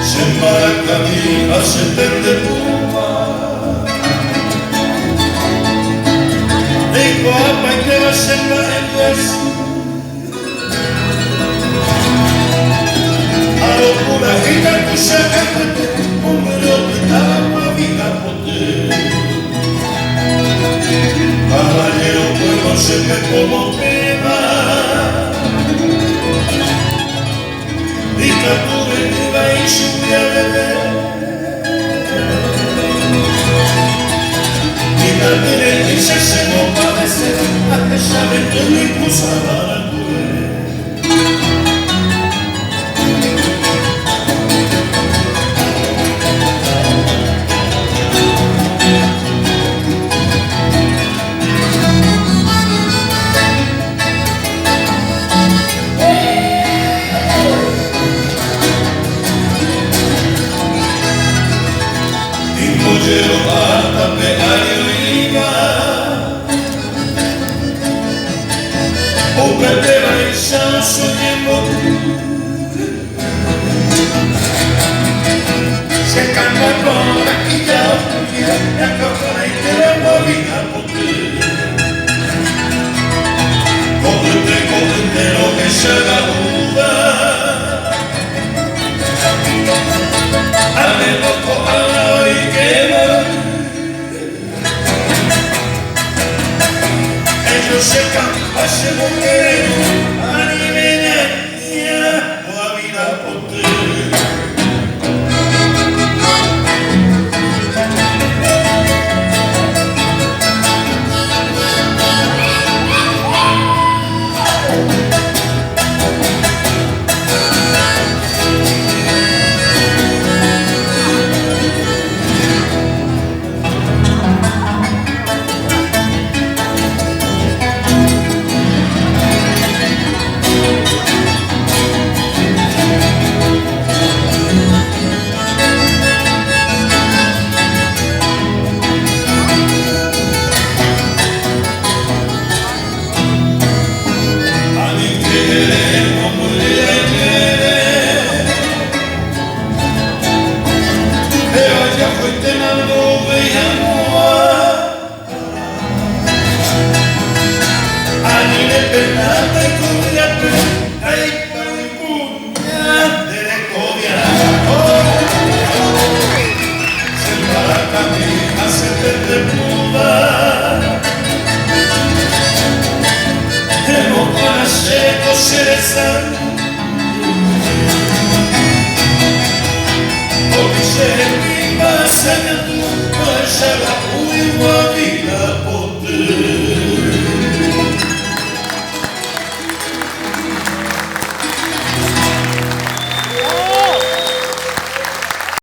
Sembarcami a settembre puma Eko apaitera zenba enduez Alokura hitako sakakate Umero pitagua vigapote Caballero pueblo siempre como pena Dictatura viva y lluvia de ver Dictatura y se no padece Hasta saben que me impulsaba la cruel Quiero hasta pegar y o perder a esa soñando se canta por aquí ya me acaba y te la movida por ti cógete lo que se haga duda ame loco a la y quema ellos se campan se mueren a nivel o a vida por ti Porque se mi pasa tu, no es la